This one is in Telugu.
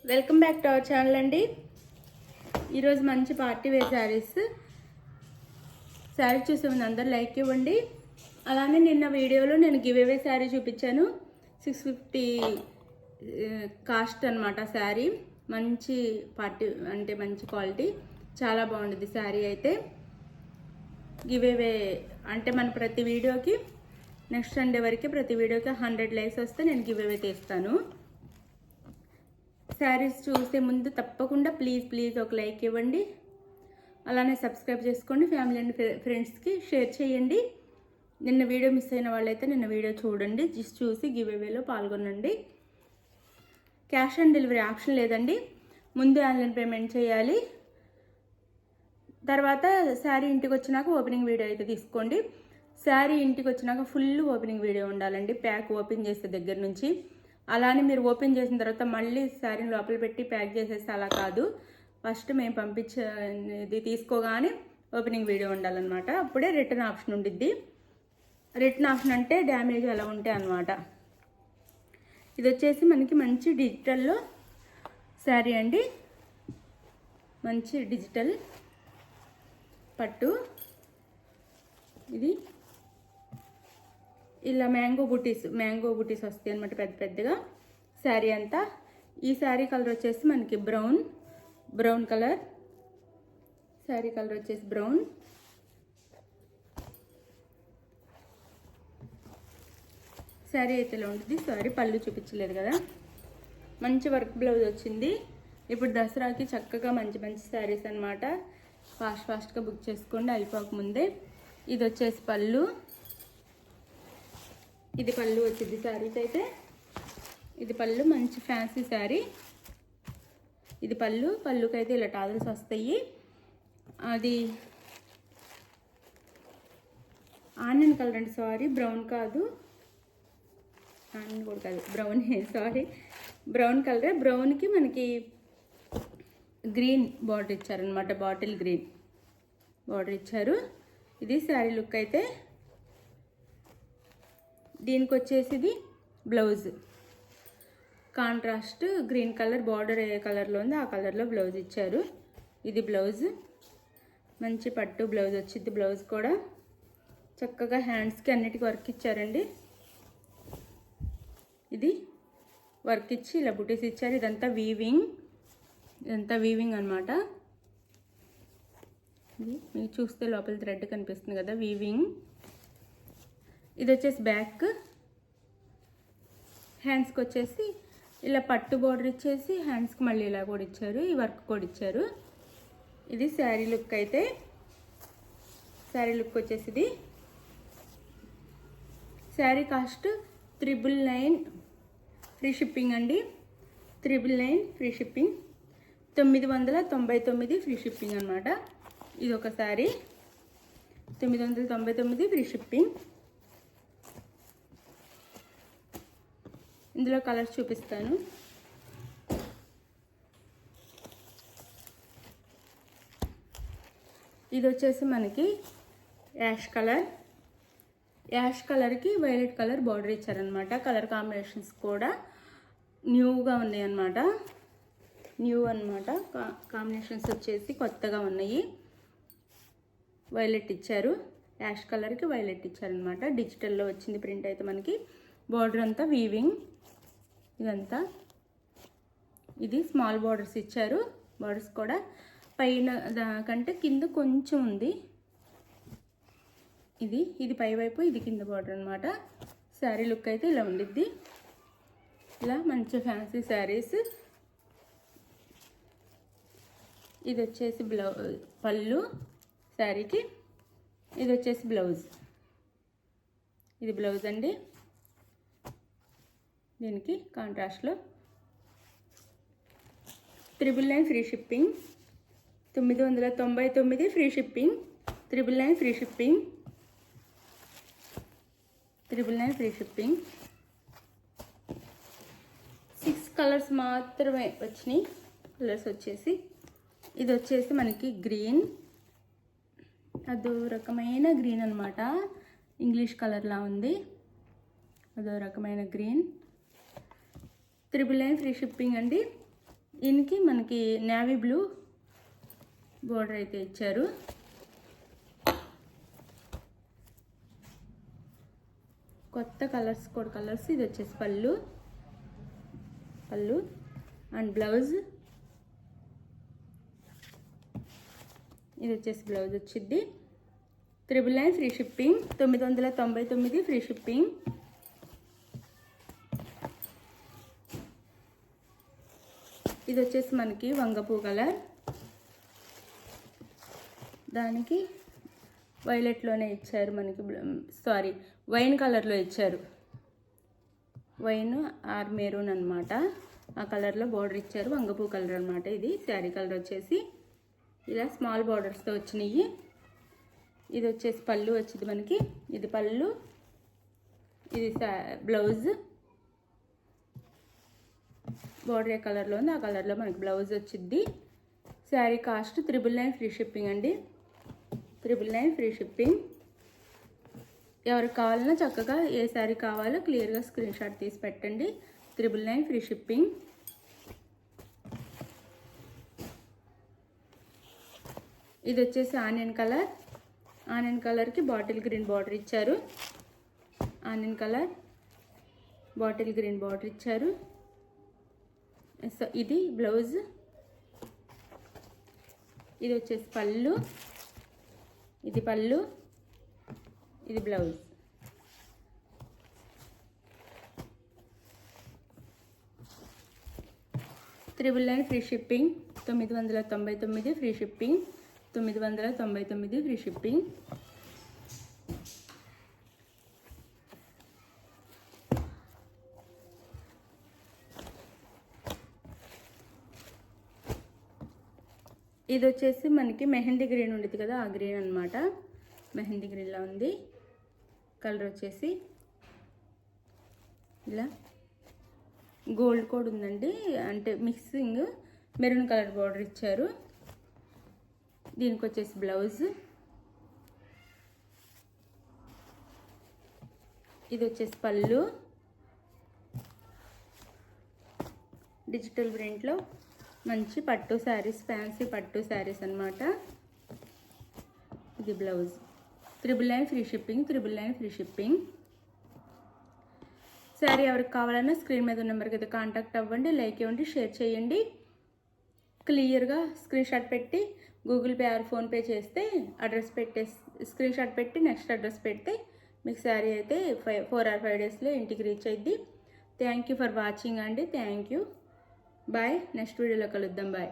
Welcome back to our channel అండి. ఈరోజు మంచి పార్టీ వేర్ శారీ చూసే ముందు అందరు లైక్ ఇవ్వండి. అలానే నిన్న వీడియోలో నేను గివ్ అవే శారీ చూపించాను. 650 కాస్ట్ అనమాట. శారీ మంచి పార్టీ అంటే మంచి క్వాలిటీ, చాలా బాగుంటుంది శారీ అయితే. గివ్ అవే అంటే మన ప్రతి వీడియోకి నెక్స్ట్ సండే వరకు ప్రతి వీడియోకి 100 లైక్స్ వస్తే నేను గివ్ అవే తీస్తాను. శారీస్ చూసే ముందు తప్పకుండా ప్లీజ్ ఒక లైక్ ఇవ్వండి. అలానే సబ్స్క్రైబ్ చేసుకోండి. ఫ్యామిలీ అండ్ ఫ్రెండ్స్కి షేర్ చేయండి. నిన్న వీడియో మిస్ అయిన వాళ్ళైతే నిన్న వీడియో చూడండి, చూసి గివ్ అవేలో పాల్గొనండి. క్యాష్ ఆన్ డెలివరీ ఆప్షన్ లేదండి. ముందు ఆన్లైన్ పేమెంట్ చేయాలి. తర్వాత శారీ ఇంటికి వచ్చినాక ఓపెనింగ్ వీడియో అయితే తీసుకోండి. శారీ ఇంటికి వచ్చినాక ఫుల్ ఓపెనింగ్ వీడియో ఉండాలండి, ప్యాక్ ఓపెన్ చేసే దగ్గర నుంచి. అలానే మీరు ఓపెన్ చేసిన తర్వాత మళ్ళీ శారీని లోపల పెట్టి ప్యాక్ చేసేస్తే అలా కాదు. ఫస్ట్ మేము పంపించేది తీసుకోగానే ఓపెనింగ్ వీడియో ఉండాలన్నమాట. అప్పుడే రిటర్న్ ఆప్షన్ ఉండిద్ది. రిటర్న్ ఆప్షన్ అంటే డ్యామేజ్ అలా ఉంటాయి అన్నమాట. ఇది వచ్చేసి మనకి మంచి డిజిటల్లో శారీ అండి. మంచి డిజిటల్ పట్టు. ఇది ఇలా మ్యాంగో బుటీస్ వస్తాయి అనమాట పెద్ద పెద్దగా శారీ అంతా. ఈ శారీ కలర్ వచ్చేసి మనకి బ్రౌన్ కలర్. శారీ కలర్ వచ్చేసి బ్రౌన్. శారీ అయితే ఇలా ఉంటుంది. శారీ పళ్ళు చూపించలేదు కదా. మంచి వర్క్ బ్లౌజ్ వచ్చింది. ఇప్పుడు దసరాకి చక్కగా మంచి శారీస్ అనమాట. ఫాస్ట్గా బుక్ చేసుకోండి అయిపోకముందే. ఇది వచ్చేసి పళ్ళు. ఇది పళ్ళు వచ్చింది శారీస్ అయితే. ఇది పళ్ళు, మంచి ఫ్యాన్సీ శారీ. ఇది పళ్ళుకైతే ఇలా టాజల్స్ వస్తాయి. అది ఆనియన్ కలర్ అండి, సారీ బ్రౌన్ కాదు, ఆనియన్ కూడా కాదు, బ్రౌన్, సారీ బ్రౌన్ కలరే. బ్రౌన్కి మనకి గ్రీన్ బార్డర్ ఇచ్చారనమాట, బాటిల్ గ్రీన్ బార్డర్ ఇచ్చారు. ఇది శారీ లుక్ అయితే. దీనికి వచ్చేసి ఇది blouse contrast green colour, border ఏ కలర్లో ఉంది ఆ కలర్లో బ్లౌజ్ ఇచ్చారు. ఇది బ్లౌజ్, మంచి పట్టు బ్లౌజ్ వచ్చింది. బ్లౌజ్ కూడా చక్కగా హ్యాండ్స్కి అన్నిటికీ వర్క్ ఇచ్చారండి. ఇది వర్క్ ఇచ్చి ఇలా బుటీస్ ఇచ్చారు. ఇదంతా వీవింగ్ అనమాట. ఇది మీకు చూస్తే లోపల థ్రెడ్ కనిపిస్తుంది కదా, వీవింగ్. ఇది వచ్చేసి బ్యాక్. హ్యాండ్స్కి వచ్చేసి ఇలా పట్టు బోర్డర్ ఇచ్చేసి హ్యాండ్స్కి మళ్ళీ ఇలా కూడా ఇచ్చారు, ఈ వర్క్ కూడా ఇచ్చారు. ఇది శారీ లుక్ అయితే. శారీ లుక్ వచ్చేసి ఇది. శారీ కాస్ట్ 999 ఫ్రీ షిప్పింగ్ అండి. 999 ఫ్రీ షిప్పింగ్, 999 ఫ్రీ షిప్పింగ్ అనమాట. ఇది ఒక శారీ 999 ఫ్రీ షిప్పింగ్. ఇందులో కలర్స్ చూపిస్తాను. ఇది వచ్చేసి మనకి యాష్ కలర్కి వైలెట్ కలర్ బార్డర్ ఇచ్చారనమాట. కలర్ కాంబినేషన్స్ కూడా న్యూగా ఉన్నాయి అన్నమాట. కాంబినేషన్స్ వచ్చేసి కొత్తగా ఉన్నాయి. వైలెట్ ఇచ్చారు, యాష్ కలర్కి వైలెట్ ఇచ్చారనమాట. డిజిటల్లో వచ్చింది ప్రింట్ అయితే మనకి. బార్డర్ అంతా వీవింగ్. ఇదంతా ఇది స్మాల్ బార్డర్స్ ఇచ్చారు. బార్డర్స్ కూడా పైన దాకంటే కింద కొంచెం ఉంది. ఇది పై వైపు, ఇది కింద బార్డర్ అనమాట. శారీ లుక్ అయితే ఇలా ఉండిద్ది. ఇలా మంచి ఫ్యాన్సీ శారీస్. ఇది వచ్చేసి పళ్ళు శారీకి. ఇది వచ్చేసి బ్లౌజ్. ఇది బ్లౌజ్ అండి. దీనికి కాంట్రాస్ట్లో 999 free shipping, 999 free shipping, 999 free shipping, 999 free shipping. 6 colours మాత్రమే వచ్చినాయి. కలర్స్ వచ్చేసి ఇది వచ్చేసి మనకి గ్రీన్, అదో రకమైన గ్రీన్ అనమాట. ఇంగ్లీష్ కలర్లా ఉంది, అదో రకమైన గ్రీన్. 999 ఫ్రీ షిప్పింగ్ అండి. దీనికి మనకి నేవీ బ్లూ బోర్డర్ అయితే ఇచ్చారు. కొత్త కలర్స్, కోడ్ కలర్స్. ఇది వచ్చేసి పళ్ళు అండ్ బ్లౌజ్. ఇది వచ్చేసి బ్లౌజ్ వచ్చింది. 999 ఫ్రీ షిప్పింగ్. 999 free shipping. ఇది వచ్చేసి మనకి వంగపూ కలర్, దానికి వైలెట్లోనే ఇచ్చారు మనకి, సారీ వైన్ కలర్లో ఇచ్చారు. వైన్ ఆర్ మెరూన్ అనమాట, ఆ కలర్లో బార్డర్ ఇచ్చారు. వంగపూ కలర్ అనమాట. ఇది శారీ కలర్ వచ్చేసి ఇలా స్మాల్ బార్డర్స్తో వచ్చినాయి. ఇది వచ్చేసి పళ్ళు వచ్చింది మనకి. ఇది పళ్ళు, ఇది బ్లౌజ్. బార్డర్ ఏ కలర్లో ఉంది ఆ కలర్లో మనకి బ్లౌజ్ వచ్చింది. శారీ కాస్ట్ 999 ఫ్రీ షిప్పింగ్ అండి. 999 ఫ్రీ షిప్పింగ్. ఎవరికి కావాలన్నా చక్కగా ఏ శారీ కావాలో క్లియర్గా స్క్రీన్ షాట్ తీసి పెట్టండి. 999 ఫ్రీ షిప్పింగ్. ఇది వచ్చేసి ఆనియన్ కలర్. ఆనియన్ కలర్కి బాటిల్ గ్రీన్ బార్డర్ ఇచ్చారు. Onion colour bottle green border ఇచ్చారు. సో ఇది బ్లౌజ్. ఇది వచ్చేసి పళ్ళు, ఇది పళ్ళు, ఇది blouse. $999 free shipping. 999 free shipping. 999 free shipping. ఇది వచ్చేసి మనకి మెహందీ గ్రీన్ ఉండేది కదా, ఆ గ్రీన్ అనమాట. మెహందీ గ్రీన్లో ఉంది. కలర్ వచ్చేసి ఇలా గోల్డ్ కోడ్ ఉందండి, అంటే మిక్సింగ్. మెరూన్ కలర్ బార్డర్ ఇచ్చారు. దీనికి వచ్చేసి బ్లౌజ్. ఇది వచ్చేసి పళ్ళు, డిజిటల్ ప్రింట్లో మంచి పట్టు శారీస్, ఫ్యాన్సీ పట్టు శారీస్ అనమాట. ఇది blouse. 999 free shipping. 999 free shipping. Sari ఎవరికి కావాలన్నా స్క్రీన్ మీద ఉన్న నెంబర్కి అయితే కాంటాక్ట్ అవ్వండి. లైక్ ఇవ్వండి, షేర్ చేయండి. క్లియర్గా స్క్రీన్ షాట్ పెట్టి గూగుల్ పే ఆర్ ఫోన్పే చేస్తే అడ్రస్ పెట్టే స్క్రీన్ షాట్ పెట్టి నెక్స్ట్ అడ్రస్ పెడితే మీకు శారీ అయితే 4 or 5 డేస్లో ఇంటికి రీచ్ అయ్యిద్ది. థ్యాంక్ యూ ఫర్ వాచింగ్ అండి. Thank you. బాయ్. నెక్స్ట్ వీడియోలో కలుద్దాం. బాయ్.